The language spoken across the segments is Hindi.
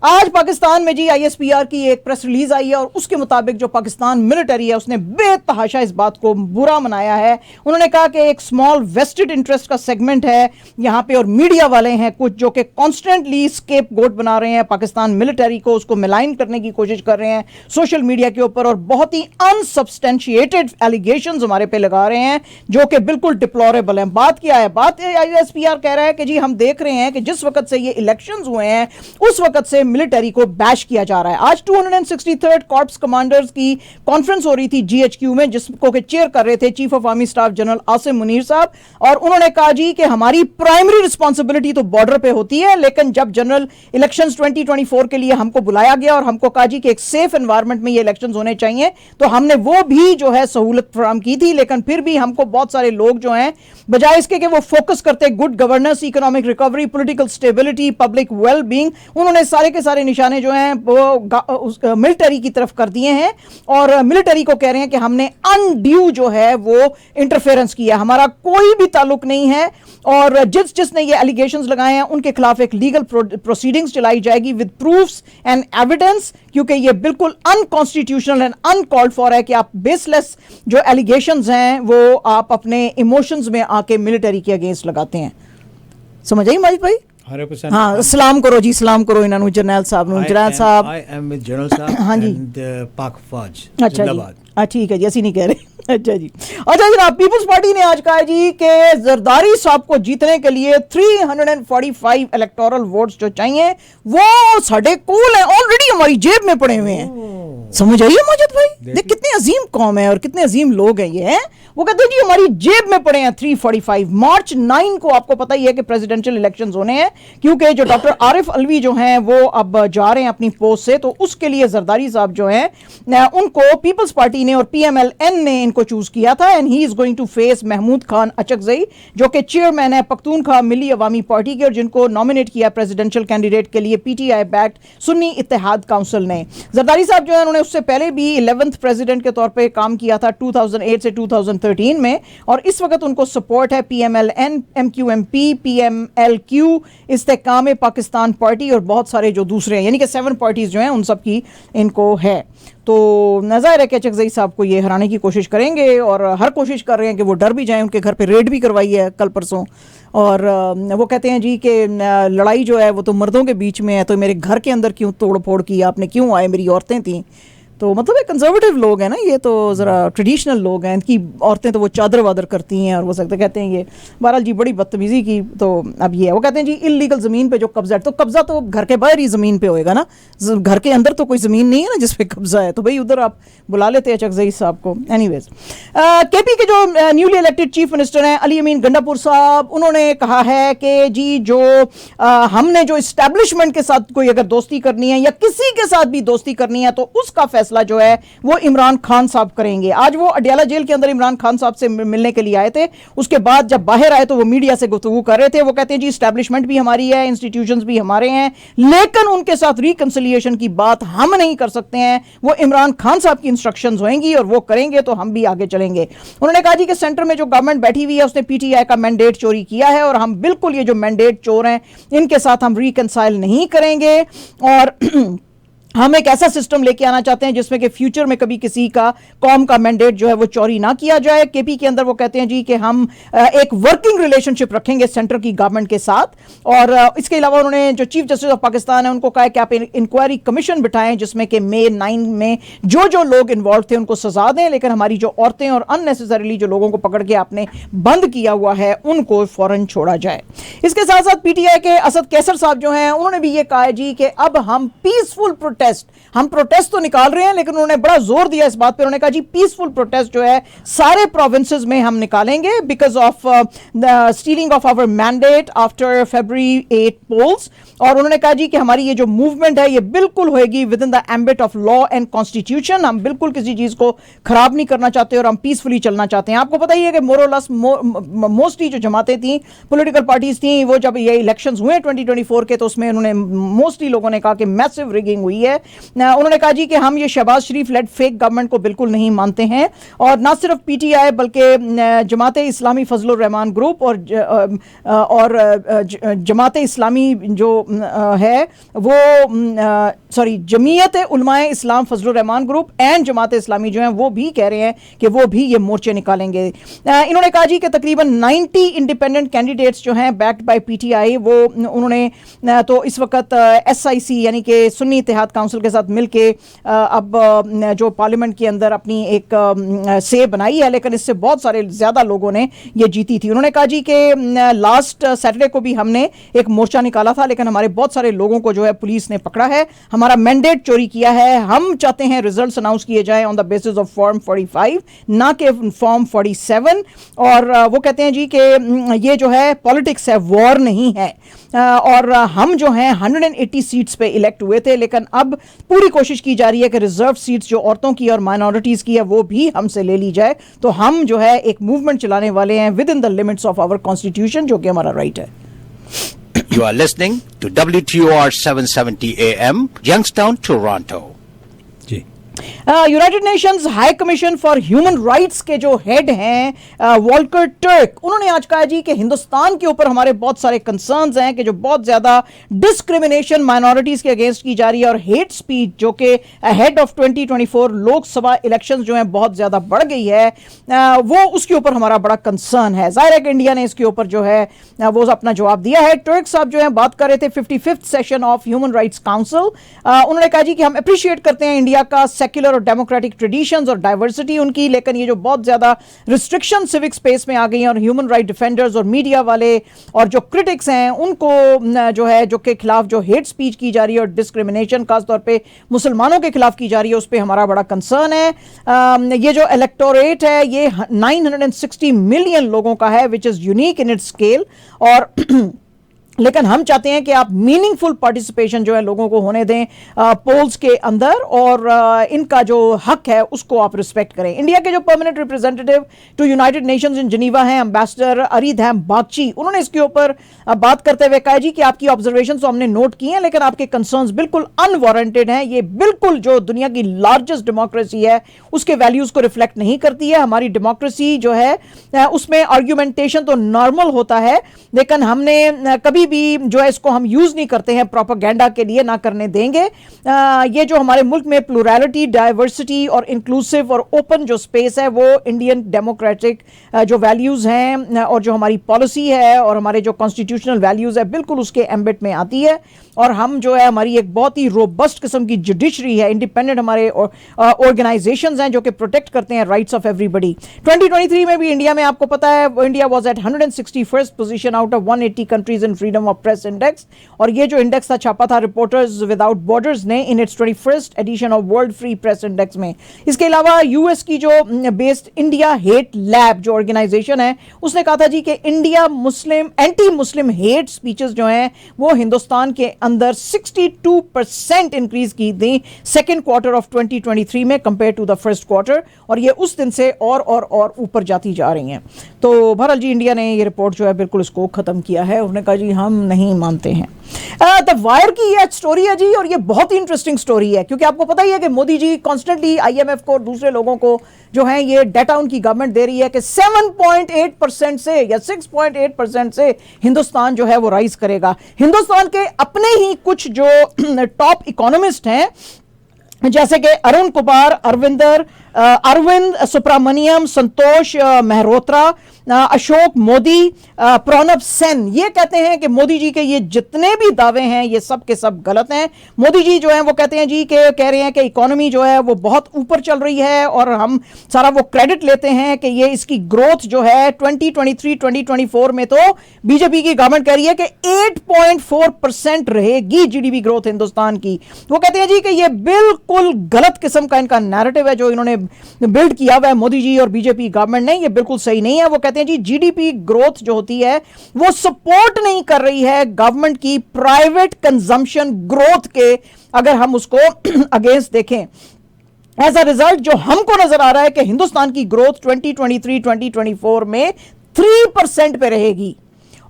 आज पाकिस्तान में जी ISPR की एक प्रेस रिलीज आई है और उसके मुताबिक जो पाकिस्तान मिलिट्री है उसने बेतहाशा इस बात को बुरा मनाया है। उन्होंने कहा कि एक स्मॉल वेस्टेड इंटरेस्ट का सेगमेंट है यहाँ पे और मीडिया वाले हैं कुछ जो कि कॉन्स्टेंटली स्केप गोट बना रहे हैं पाकिस्तान मिलिट्री को, उसको मिलाइन करने की कोशिश कर रहे हैं सोशल मीडिया के ऊपर और बहुत ही अनसब्सटेंशिएटेड एलिगेशंस हमारे पे लगा रहे हैं जो कि बिल्कुल डिप्लोरेबल हैं। बात क्या है? बात ISPR कह रहा है कि जी हम देख रहे हैं कि जिस वक्त से ये इलेक्शंस हुए हैं उस वक्त से मिलिट्री को बैश किया जा रहा है। आज 263rd कॉर्प्स कमांडर्स की कॉन्फ्रेंस हो रही थी GHQ में, जिसको के चेयर कर रहे थे chief of army staff general Asim Munir साहब, और उन्होंने कहा जी कि हमारी प्राइमरी रिस्पांसिबिलिटी तो बॉर्डर पे होती है, लेकिन जब जनरल इलेक्शंस 2024 के लिए हमको बुलाया गया और हमको कहा जी कि एक सेफ एनवायरनमेंट में ये इलेक्शंस होने चाहिए तो हमने वो भी जो है सहूलत फराहम की थी, लेकिन फिर भी हमको बहुत सारे लोग जो हैं बजाय इसके कि वो फोकस करते good governance, economic recovery, political stability, public well being, उन्होंने सारे के सारे निशाने जो हैं वो मिलिट्री की तरफ कर दिए हैं और मिलिट्री को कह रहे हैं कि हमने अनड्यू जो है वो इंटरफेरेंस किया, हमारा कोई भी ताल्लुक नहीं है और जिसने ये एलिगेशंस लगाए हैं उनके खिलाफ एक लीगल प्रोसीडिंग्स चलाई जाएगी विद प्रूफ्स एंड एविडेंस, क्योंकि ये बिल्कुल अनकॉन्स्टिट्यूशनल एंड अनकॉल्ड फॉर है कि आप बेसलेस जो एलिगेशंस हैं वो आप अपने इमोशंस में आके मिलिट्री के अगेंस्ट लगाते हैं। समझ आई माजिद भाई? हाँ, सलाम करो जी, सलाम करो इन्होंने जरनैल साहब नु। जरनैल साहब आई एम विद जनरल साहब हाँ जी, पाक फौज अच्छा जी, ठीक है जी, ऐसी नहीं कह रहे। अच्छा जी, अच्छा जनाब, पीपल्स पार्टी ने आज कहा है जी कि जरदारी साहब को जीतने के लिए 345 इलेक्टोरल वोट्स जो चाहिए वो साढ़े कूल है, ऑलरेडी हमारी जेब में पड़े हुए हैं। समझ आइए माजिद भाई, देख कितनी अजीम कौम है और कितने अजीम लोग हैं ये हैं। वो कहते हैं जी हमारी जेब में पड़े हैं 345। मार्च 9 को आपको पता ही है कि प्रेसिडेंशियल इलेक्शंस होने हैं, क्योंकि जो डॉक्टर आरिफ अलवी जो हैं वो अब जा रहे हैं अपनी पोस्ट से, तो उसके लिए जरदारी साहब जो हैं उनको पीपल्स पार्टी ने और PMLN ने इनको चूज किया था and he is going to face Mahmood Khan Achakzai जो कि चेयरमैन है पख्तूनख्वा मिली अवामी पार्टी के और जिनको नॉमिनेट किया प्रेसिडेंशियल कैंडिडेट के लिए PTI बैक्ड सुन्नी इत्तेहाद काउंसिल ने। जरदारी साहब जो है उन्होंने उससे पहले भी 11th प्रेसिडेंट के तौर पे काम किया था 2008 से 2013 में और इस वक्त उनको सपोर्ट है PMLN, MQMP, PMLQ, Istehkam Pakistan party और बहुत सारे जो दूसरे हैं, यानी कि 7 पार्टीज जो हैं उन सब की इनको है। तो नज़ाहिर है कि अचकजई साहब को ये हराने की कोशिश करेंगे और हर कोशिश कर रहे हैं कि वो डर भी जाएं। उनके घर पे रेड भी करवाई है कल परसों और वो कहते हैं जी कि लड़ाई जो है वो तो मर्दों के बीच में है, तो मेरे घर के अंदर क्यों तोड़ फोड़ की आपने, क्यों आए, मेरी औरतें थीं। तो मतलब ये कंजर्वेटिव लोग हैं ना, ये तो ज़रा ट्रेडिशनल लोग हैं, इनकी औरतें तो वो चादर वादर करती हैं और वो सकते कहते हैं ये बहरहाल जी बड़ी बदतमीज़ी की। तो अब ये है, वो कहते हैं जी इलीगल ज़मीन पे जो कब्जा है, तो कब्जा तो घर के बाहर ही ज़मीन पे होएगा ना, घर के अंदर तो कोई ज़मीन नहीं है ना जिस पे कब्जा है, तो भाई उधर आप बुला लेते हैं अचकजई साहब को। एनीवेज, KP के जो न्यूली इलेक्टेड चीफ मिनिस्टर हैं अली अमीन गंडापुर साहब, उन्होंने कहा है कि जी जो हमने जो इस्टेब्लिशमेंट के साथ कोई अगर दोस्ती करनी है या किसी के साथ भी दोस्ती करनी है तो उसका फैसला जो है वो इमरान खान साहब करेंगे। आज वो अडियाला जेल के अंदर इमरान खान साहब से मिलने के लिए आए थे, उसके बाद जब बाहर आए तो वो मीडिया से गुफ्तगू कर रहे थे। वो कहते हैं जी एस्टैब्लिशमेंट भी हमारी है, इंस्टीट्यूशंस भी हमारे हैं, लेकिन उनके साथ रिकंसिलिएशन की बात हम नहीं कर सकते हैं, वो इमरान खान साहब की इंस्ट्रक्शंस होंगी और वो करेंगे तो हम भी आगे चलेंगे। उन्होंने कहा जी कि सेंटर में जो गवर्नमेंट बैठी हुई है उसने PTI का मैंडेट चोरी किया है और हम बिल्कुल ये जो मैंडेट चोर हैं इनके साथ हम रिकंसाइल नहीं करेंगे और हम एक ऐसा सिस्टम लेके आना चाहते हैं जिसमें कि फ्यूचर में कभी किसी का कौम का मैंडेट जो है वो चोरी ना किया जाए। KP के अंदर वो कहते हैं जी कि हम एक वर्किंग रिलेशनशिप रखेंगे सेंटर की गवर्नमेंट के साथ और इसके अलावा उन्होंने जो चीफ जस्टिस ऑफ पाकिस्तान है उनको कहा कि आप इंक्वायरी कमीशन बिठाएं जिसमें कि May 9 में जो लोग इन्वॉल्व थे उनको सजा दें, लेकिन हमारी जो औरतें और अननेसेसरीली जो लोगों को पकड़ के आपने बंद किया हुआ है उनको फौरन छोड़ा जाए। इसके साथ साथ PTI के असद कैसर साहब जो हैं उन्होंने भी ये कहा है जी कि अब हम पीसफुल हम प्रोटेस्ट तो निकाल रहे हैं, लेकिन उन्होंने बड़ा जोर दिया इस बात पे, उन्होंने कहा जी पीसफुल प्रोटेस्ट जो है सारे प्रोविंसेस में हम निकालेंगे because of the stealing of our mandate after February 8 polls. और उन्होंने कहा जी कि हमारी ये जो मूवमेंट है ये बिल्कुल होएगी with in the ambit of law and constitution, हम बिल्कुल किसी चीज को खराब नहीं करना चाहते और हम पीसफुली चलना चाहते हैं। आपको पता ही है कि मोरलेस मोस्टली जो जमातें थी, पॉलिटिकल पार्टीज थी, वो जब ये इलेक्शंस हुए 2024 के तो उसमें उन्होंने मोस्टली लोगों ने कहा कि मैसिव रिगिंग हुई है है। उन्होंने कहा जी कि हम ये शहबाज शरीफ लेड फेक गवर्नमेंट को बिल्कुल नहीं मानते हैं, और ना सिर्फ पीटीआई बल्कि जमाते इस्लामी फजलुर रहमान ग्रुप और जमाते इस्लामी जो है वो sorry Jamiat Ulema Islam Fazlur Rehman group and Jamaat Islami जो हैं वो भी कह रहे हैं कि वो भी ये मोर्चे निकालेंगे। इन्होंने कहा जी कि तकरीबन 90 इंडिपेंडेंट कैंडिडेट्स जो हैं बैक्ड बाय पीटीआई, वो उन्होंने तो इस वक्त एसआईसी यानी कि सुन्नी इत्तेहाद काउंसिल के साथ मिलके अब जो पार्लियामेंट के अंदर अपनी एक से बनाई है, लेकिन इससे बहुत सारे ज़्यादा लोगों ने ये जीती थी। उन्होंने कहा जी कि लास्ट सैटरडे को भी हमने एक मोर्चा निकाला था, लेकिन हमारे बहुत सारे लोगों को जो है पुलिस ने पकड़ा है, हमारा मैंडेट चोरी किया है। हम चाहते हैं रिजल्ट्स अनाउंस किए जाएं on the basis of form 45, ना कि फॉर्म 47। और वो कहते हैं जी कि ये जो है पॉलिटिक्स है, वॉर नहीं है। और हम जो हैं 180 सीट्स पे इलेक्ट हुए थे, लेकिन अब पूरी कोशिश की जा रही है कि रिजर्व सीट्स जो औरतों की और माइनॉरिटीज़ की है वो भी हमसे ले ली जाए। तो हम जो है एक मूवमेंट चलाने वाले हैं within the limits of our constitution, जो कि हमारा राइट है। You are listening to WTOR 770 AM, Youngstown, Toronto. जी। United Nations high commission for human rights के जो हेड हैं वॉल्कर टर्क, उन्होंने आज कहा जी कि हिंदुस्तान के ऊपर हमारे बहुत सारे कंसर्न्स हैं कि जो बहुत ज़्यादा डिस्क्रिमिनेशन माइनॉरिटीज़ के अगेंस्ट की जा रही है और हेट स्पीच जो कि अहेड ऑफ 2024 लोकसभा इलेक्शंस जो हैं बहुत ज़्यादा बढ़ गई है, वो उसके ऊपर हमारा बड़ा कंसर्न है। ज़ाहिर है कि इंडिया ने इसके ऊपर जो है वो अपना जवाब दिया है। टर्क साहब जो है बात कर रहे थे 55th session of human rights council. उन्होंने कहा जी कि हम अप्रिशिएट करते हैं इंडिया का सेक्युलर और डेमोक्रेटिक ट्रेडिशंस और डाइवर्सिटी उनकी, लेकिन ये जो बहुत ज्यादा रिस्ट्रिक्शन सिविक स्पेस में आ गई हैं और ह्यूमन राइट डिफेंडर्स और मीडिया वाले और जो क्रिटिक्स हैं उनको जो है जो के खिलाफ जो हेट स्पीच की जा रही है और डिस्क्रिमिनेशन खासतौर पे मुसलमानों के खिलाफ की जा रही है, उस पर हमारा बड़ा कंसर्न है। ये जो इलेक्टोरेट है ये 960 मिलियन लोगों का है, which is unique in its scale. और लेकिन हम चाहते हैं कि आप मीनिंगफुल पार्टिसिपेशन जो है लोगों को होने दें पोल्स के अंदर, और इनका जो हक है उसको आप रिस्पेक्ट करें। इंडिया के जो permanent representative to United Nations in Geneva हैं एम्बेसडर अरीधैम बागची, उन्होंने इसके ऊपर बात करते हुए कहा जी कि आपकी ऑब्जर्वेशन तो हमने नोट की हैं, लेकिन आपके कंसर्न्स बिल्कुल अनवारंटेड हैं। ये बिल्कुल जो दुनिया की लार्जेस्ट डेमोक्रेसी है उसके वैल्यूज को रिफ्लेक्ट नहीं करती है। हमारी डेमोक्रेसी जो है उसमें आर्ग्यूमेंटेशन तो नॉर्मल होता है, लेकिन हमने कभी भी जो है इसको हम यूज नहीं करते हैं प्रोपेगेंडा के लिए, ना करने देंगे। ये जो हमारे मुल्क में प्लूरैलिटी, डाइवर्सिटी और इंक्लूसिव और ओपन जो स्पेस है वो इंडियन डेमोक्रेटिक जो वैल्यूज हैं और जो हमारी पॉलिसी है और हमारे जो कॉन्स्टिट्यूशनल वैल्यूज है बिल्कुल उसके एम्बिट में आती है। और हम जो है हमारी एक बहुत ही रोबस्ट किस्म की जुडिशरी है, इंडिपेंडेंट हमारे ऑर्गेनाइजेशंस हैं जो कि प्रोटेक्ट करते हैं राइट्स ऑफ एवरीबॉडी। 2023 में भी इंडिया में आपको पता है India was at 161st position out of 180 countries in freedom of press index. और ये जो इंडेक्स था छापा था रिपोर्टर्स विदाउट बॉर्डर्स ने in its 21st edition of world free press index में। इसके अलावा यूएस की जो बेस्ड इंडिया हेट लैब जो ऑर्गेनाइजेशन है उसने कहा था जी कि India Muslim anti Muslim hate speeches जो हैं वो हिंदुस्तान के अंदर 62% इंक्रीज की थी सेकेंड क्वार्टर ऑफ 2023 में compare to the first quarter, और ये उस दिन से और ऊपर जाती जा रही हैं। तो बहरहाल जी इंडिया ने ये रिपोर्ट जो है बिल्कुल इसको खत्म किया है। उन्होंने कहा जी हम नहीं मानते हैं। द वायर की ये स्टोरी है जी, और ये बहुत ही इंटरेस्टिंग स्टोरी है क्योंकि आपको पता ही है कि मोदी जी कॉन्स्टेंटली आईएमएफ को और दूसरे लोगों को जो है ये डाटा उनकी गवर्नमेंट दे रही है कि 7.8% से या 6.8% से हिंदुस्तान जो है वो राइज करेगा। हिंदुस्तान के अपने ही कुछ जो टॉप इकोनॉमिस्ट हैं जैसे कि अरुण कुमार, अरविंद सुब्रमण्यम, संतोष मेहरोत्रा, अशोक मोदी, प्रणब सेन, ये कहते हैं कि मोदी जी के ये जितने भी दावे हैं ये सब के सब गलत हैं। मोदी जी जो हैं वो कहते हैं जी कि कह रहे हैं कि इकोनॉमी जो है वो बहुत ऊपर चल रही है और हम सारा वो क्रेडिट लेते हैं कि ये इसकी ग्रोथ जो है 2023-2024 में तो बीजेपी की गवर्नमेंट कह रही है कि 8.4% रहेगी जीडीपी ग्रोथ हिंदुस्तान की। वो कहते हैं जी कि ये बिल्कुल गलत किस्म का इनका नैरेटिव है जो इन्होंने बिल्ड किया हुआ है मोदी जी और बीजेपी गवर्नमेंट ने, ये बिल्कुल सही नहीं है। वो कहते हैं जी जीडीपी ग्रोथ जो होती है वो सपोर्ट नहीं कर रही है गवर्नमेंट की प्राइवेट कंजम्पशन ग्रोथ के, अगर हम उसको अगेंस्ट देखें। एज अ रिजल्ट जो हमको नजर आ रहा है कि हिंदुस्तान की ग्रोथ 2023-2024 में 3% पे रहेगी,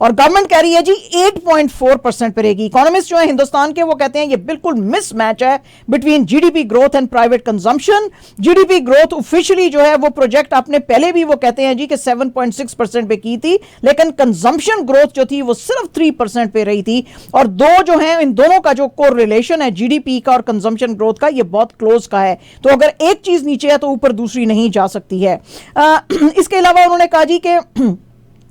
और गवर्नमेंट कह रही है जी 8.4% पे रहेगी। इकोनॉमिस्ट जो है हिंदुस्तान के वो कहते हैं ये बिल्कुल मिसमैच है between GDP growth and private consumption. GDP growth officially जो है वो प्रोजेक्ट आपने पहले भी वो कहते हैं जी कि 7.6% पे की थी, लेकिन कंजम्पशन ग्रोथ जो थी वो सिर्फ 3% पे रही थी। और दो जो है इन दोनों का जो कोरिलेशन है जीडीपी का और कंजम्पशन ग्रोथ का ये बहुत क्लोज का है। तो अगर एक चीज नीचे है तो ऊपर दूसरी नहीं जा सकती है। इसके अलावा उन्होंने कहा जी कि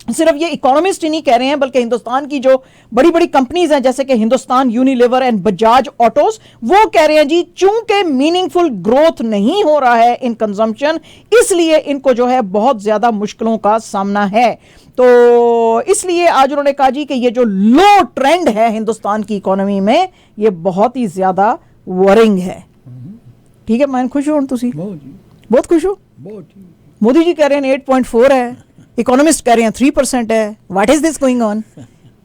सिर्फ ये इकोनॉमिस्ट ही नहीं कह रहे हैं बल्कि हिंदुस्तान की जो बड़ी बड़ी कंपनीज हैं जैसे कि Hindustan Unilever and Bajaj autos वो कह रहे हैं जी चूंकि मीनिंगफुल ग्रोथ नहीं हो रहा है इन कंजम्पशन, इसलिए इनको जो है बहुत ज्यादा मुश्किलों का सामना है। तो इसलिए आज उन्होंने कहा जी कि ये जो लो ट्रेंड है हिंदुस्तान की इकोनॉमी में ये बहुत ही ज्यादा वरिंग है। ठीक है, मैं खुश हूं तुसी बहुत खुश हो। मोदी जी कह रहे हैं 8.4 है, इकोनॉमिस्ट कह रहे हैं 3% है। What is this going on,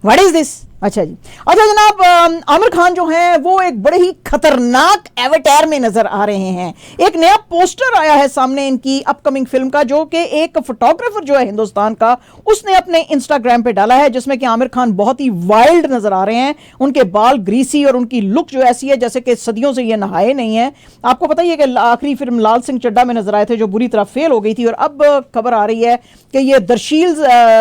what is this. अच्छा जी, अच्छा जनाब, आमिर खान जो हैं वो एक बड़े ही खतरनाक एवेटार में नजर आ रहे हैं। एक नया पोस्टर आया है सामने इनकी अपकमिंग फिल्म का, जो कि एक फोटोग्राफर जो है हिंदुस्तान का उसने अपने इंस्टाग्राम पे डाला है, जिसमें कि आमिर खान बहुत ही वाइल्ड नजर आ रहे हैं। उनके बाल ग्रीसी और उनकी लुक जो ऐसी है जैसे कि सदियों से ये नहाए नहीं है। आपको पता ही है कि आखिरी फिल्म लाल सिंह चड्ढा में नजर आए थे जो बुरी तरह फेल हो गई थी, और अब खबर आ रही है कि ये दरशील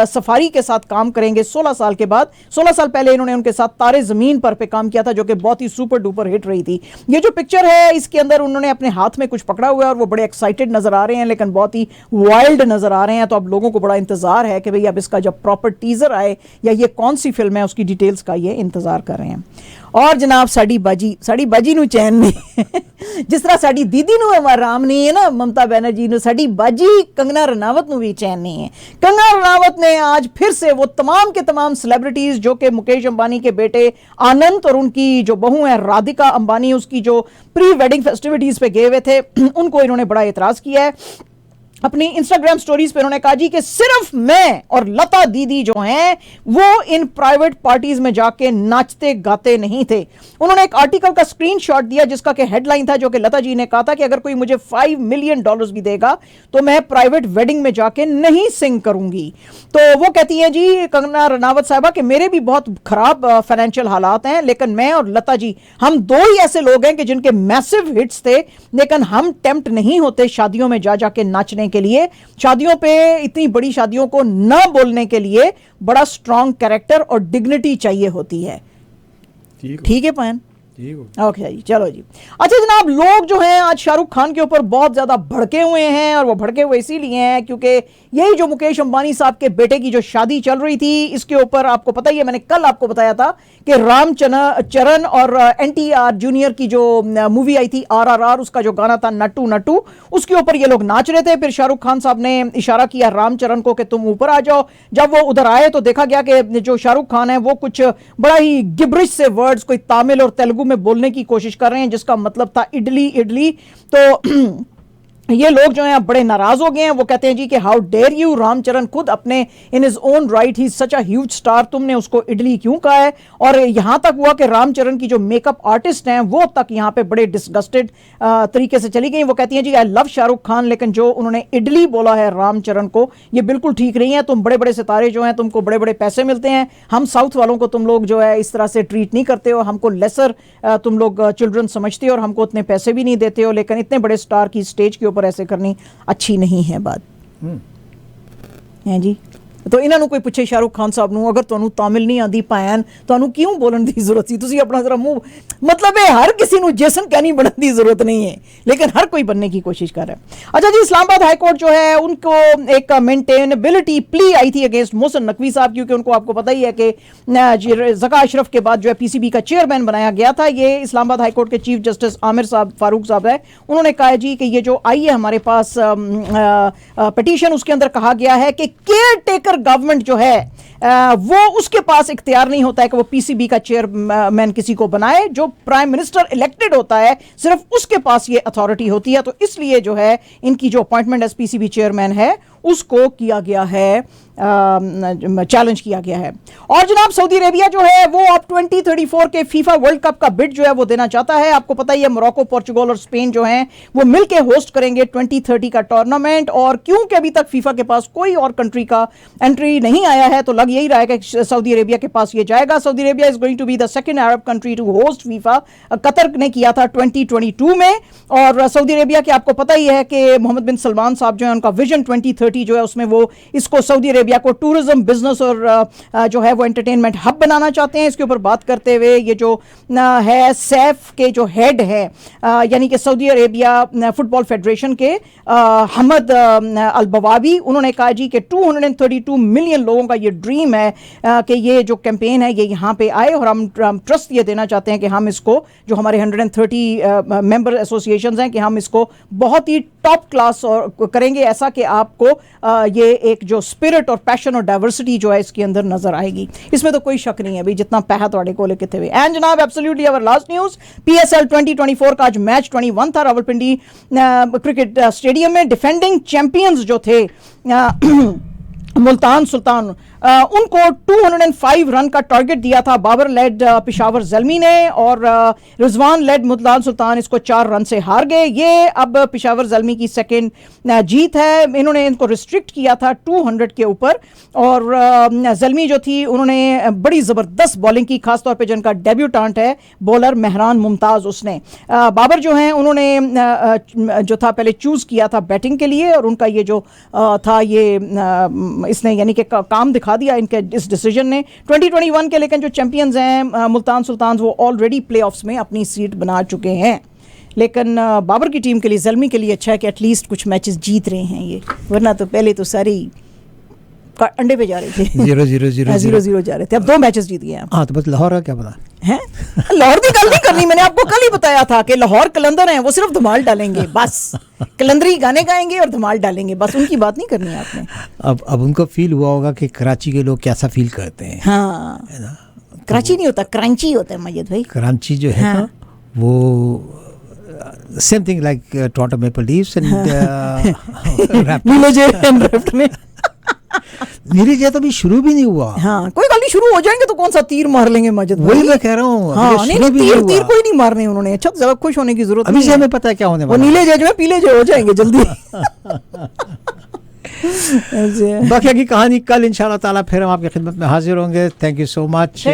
सफारी के साथ काम करेंगे 16 साल के बाद। 16 साल पहले इन्होंने उनके साथ तारे जमीन पर पे काम किया था जो कि बहुत ही सुपर डुपर हिट रही थी। ये जो पिक्चर है इसके अंदर उन्होंने अपने हाथ में कुछ पकड़ा हुआ है और वो बड़े एक्साइटेड नजर आ रहे हैं, लेकिन बहुत ही वाइल्ड नजर आ रहे हैं। तो अब लोगों को बड़ा इंतजार है कि भाई अब इसका जब प्रॉपर टीजर आए या ये कौन सी फिल्म है उसकी डिटेल्स का ये इंतजार कर रहे हैं। और जनाब साड़ी बाजी नु चैन नहीं जिस तरह साड़ी दीदी नु आराम नहीं है ना ममता बनर्जी नु, साड़ी बाजी कंगना रनावत नु भी चैन नहीं है। कंगना रनावत ने आज फिर से वो तमाम के तमाम सेलिब्रिटीज जो कि मुकेश अंबानी के बेटे आनंद और उनकी जो बहू है राधिका अंबानी उसकी जो प्री वेडिंग फेस्टिविटीज पे गए हुए थे उनको इन्होंने बड़ा एतराज किया है। अपनी इंस्टाग्राम स्टोरीज पे उन्होंने कहा जी कि सिर्फ मैं और लता दीदी जो हैं वो इन प्राइवेट पार्टीज में जाके नाचते गाते नहीं थे। उन्होंने एक आर्टिकल का स्क्रीनशॉट दिया जिसका कि हेडलाइन था, जो कि लता जी ने कहा था कि अगर कोई मुझे $5 मिलियन भी देगा तो मैं प्राइवेट वेडिंग में जाके नहीं सिंग करूंगी। तो वो कहती है जी कंगना रनावत साहबा कि मेरे भी बहुत खराब फाइनेंशियल हालात हैं, लेकिन मैं और लता जी हम दो ही ऐसे लोग हैं कि जिनके मैसिव हिट्स थे, लेकिन हम टेम्प्ट नहीं होते शादियों में जा जाके नाचने के लिए। शादियों पे इतनी बड़ी शादियों को न बोलने के लिए बड़ा स्ट्रॉन्ग कैरेक्टर और डिग्निटी चाहिए होती है। ठीक है पायन, ओके जी, चलो जी। अच्छा जनाब, लोग जो हैं आज शाहरुख खान के ऊपर बहुत ज्यादा भड़के हुए हैं, और वो भड़के हुए इसीलिए हैं क्योंकि यही जो मुकेश अंबानी साहब के बेटे की जो शादी चल रही थी इसके ऊपर आपको पता ही है, मैंने कल आपको बताया था कि रामचरण और NTR जूनियर की जो मूवी आई थी RRR, उसका जो गाना था नट्टू नट्टू, उसके ऊपर ये लोग नाच रहे थे। फिर शाहरुख खान साहब ने इशारा किया रामचरण को कि तुम ऊपर आ जाओ। जब वो उधर आए तो देखा गया कि जो शाहरुख खान है वो कुछ बड़ा ही गिब्रिश से वर्ड्स कोई तमिल और तेलुगु में बोलने की कोशिश कर रहे हैं जिसका मतलब था इडली इडली। तो ये लोग जो हैं बड़े नाराज हो गए हैं। वो कहते हैं जी कि हाउ डेयर यू, रामचरण खुद अपने in his own right he such a huge star, तुमने उसको इडली क्यों कहा है। और यहां तक हुआ कि रामचरण की जो मेकअप आर्टिस्ट हैं वो तक यहां पे बड़े डिस्गस्टेड तरीके से चली गई। वो कहती हैं जी आई लव शाहरुख खान, लेकिन जो उन्होंने इडली बोला है रामचरण को ये बिल्कुल ठीक नहीं है। तुम बड़े बड़े सितारे जो हैं तुमको बड़े बड़े पैसे मिलते हैं, हम साउथ वालों को तुम लोग जो है इस तरह से ट्रीट नहीं करते हो, हमको लेसर तुम लोग चिल्ड्रन समझते हो और हमको उतने पैसे भी नहीं देते हो, लेकिन इतने बड़े स्टार की स्टेज के ऊपर ऐसे करनी अच्छी नहीं है बात है जी। तो इन्होंने कोई पूछे शाहरुख खान साहब ਨੂੰ अगर ਤੁਹਾਨੂੰ ਤਾਮਿਲ ਨਹੀਂ ਆਂਦੀ ਭੈਣ ਤੁਹਾਨੂੰ ਕਿਉਂ ਬੋਲਣ ਦੀ ਜ਼ਰੂਰਤ ਸੀ, ਤੁਸੀਂ ਆਪਣਾ ਜ਼ਰਾ ਮੂੰਹ मतलब है हर किसी ਨੂੰ जैसन कहनी बनने की जरूरत नहीं है, लेकिन हर कोई बनने की कोशिश कर रहा है। अच्छा जी, इस्लामाबाद हाई कोर्ट जो है उनको एक मेंटेनेबिलिटी प्ली आई थी अगेंस्ट मोहसिन नकवी साहब, क्योंकि उनको आपको पता ही है कि ज़का अशरफ के बाद जो है PCB का चेयरमैन बनाया गया था। ये इस्लामाबाद हाई कोर्ट के चीफ जस्टिस आमिर साहब फारूक साहब है, उन्होंने कहा है जी कि ये जो आई है हमारे पास पिटीशन, उसके अंदर कहा गया है कि केयर टेकर गवर्नमेंट जो है वो उसके पास इख्तियार नहीं होता है कि वो PCB का चेयरमैन किसी को बनाए। जो प्राइम मिनिस्टर इलेक्टेड होता है सिर्फ उसके पास ये अथॉरिटी होती है। तो इसलिए जो है इनकी जो अपॉइंटमेंट एज PCB चेयरमैन है उसको किया गया है चैलेंज किया गया है। और जनाब सऊदी अरेबिया जो है वो अब 2034 के फीफा वर्ल्ड कप का बिड जो है वो देना चाहता है। आपको पता ही है मोरक्को, पोर्चुगल और स्पेन जो हैं वो मिलके होस्ट करेंगे 2030 का टूर्नामेंट। और क्योंकि अभी तक फीफा के पास कोई और कंट्री का एंट्री नहीं आया है तो लग यही रहा है कि सऊदी अरेबिया के पास ये जाएगा। Saudi Arabia is going to be the second Arab country to host FIFA. Qatar ने किया था 2022 में। और सऊदी अरेबिया के आपको पता ही है कि मोहम्मद बिन सलमान साहब जो है उनका विजन 2030 जो है उसमें वो इसको सऊदी अरेबिया को टूरिज्म, बिजनेस और जो है वो एंटरटेनमेंट हब बनाना चाहते हैं। इसके ऊपर बात करते हुए ये जो है सैफ के जो हेड है यानी कि सऊदी अरेबिया फुटबॉल फेडरेशन के हमद अल बवाबी, उन्होंने कहा जी कि 232 मिलियन लोगों का ये ड्रीम है कि ये जो कैंपेन है ये यहाँ पे आए और हम ट्रस्ट ये देना चाहते हैं कि हम इसको जो हमारे 130 मेंबर एसोसिएशंस हैं कि हम इसको बहुत ही टॉप क्लास और करेंगे, ऐसा कि आपको ये एक जो स्पिरिट और पैशन और डाइवर्सिटी जो है इसके अंदर नजर आएगी। इसमें तो कोई शक नहीं है भाई जितना पैसा थोड़े को लेके थे। एंड जनाब absolutely our last news, PSL 2024 का आज मैच 21 था रावलपिंडी क्रिकेट स्टेडियम में। डिफेंडिंग चैंपियंस जो थे मुल्तान सुल्तान, उनको 205 रन का टारगेट दिया था बाबर लेड पेशावर ज़ल्मी ने और रिजवान लेड मुल्तान सुल्तान इसको 4 रन से हार गए। ये अब पेशावर ज़ल्मी की सेकंड जीत है। इन्होंने इनको रिस्ट्रिक्ट किया था 200 के ऊपर और ज़ल्मी जो थी उन्होंने बड़ी ज़बरदस्त बॉलिंग की, खासतौर पे जिनका डेब्यूटांट है बॉलर मेहरान मुमताज़, उसने बाबर जो हैं उन्होंने जो था पहले चूज़ किया था बैटिंग के लिए और उनका ये जो था ये इसने यानी कि काम दिखा दिया इनके इस डिसीजन ने 2021 के। लेकिन जो चैंपियंस हैं मुल्तान सुल्तान वो ऑलरेडी प्लेऑफ्स में अपनी सीट बना चुके हैं। लेकिन बाबर की टीम के लिए, ज़ल्मी के लिए अच्छा है कि एटलीस्ट कुछ मैचेस जीत रहे हैं ये, वरना तो पहले तो सारी अंडे पे जा रहे थे। 0-0 जा रहे थे, अब 2 मैचेस जीत गए हैं। हाँ तो बस लाहौर का क्या पता है? लाहौर की गल नहीं करनी, मैंने आपको कल ही बताया था कि लाहौर कलंदर हैं, वो सिर्फ धमाल डालेंगे बस, कलंदरी गाने गाएंगे और धमाल डालेंगे बस, उनकी बात नहीं करनी है आपने। अब उनको फील हुआ होगा कि कराची के लोग कैसा फील करते हैं। हाँ, है ना? कराची नहीं होता, कराची होता है मय्यद भाई। कराची जो है हाँ। ना वो same thing like Toronto maple leafs and नीले जे एंड लेफ्ट में नीली जय तो अभी शुरू भी नहीं हुआ। हाँ, कोई गल नहीं, शुरू हो जाएंगे तो कौन सा तीर मार लेंगे मजिद भाई। वही मैं कह रहा हूँ। हाँ, नहीं तीर कोई नहीं मारने उन्होंने। अच्छा, ज्यादा खुश होने की जरूरत अभी से हमें पता है क्या होने वाला। वो नीले जय जो है पीले जय हो जाएंगे जल्दी। बाकी की कहानी कल इंशाल्लाह ताला फिर हम आपकी खिदमत में हाजिर होंगे। Thank you so much.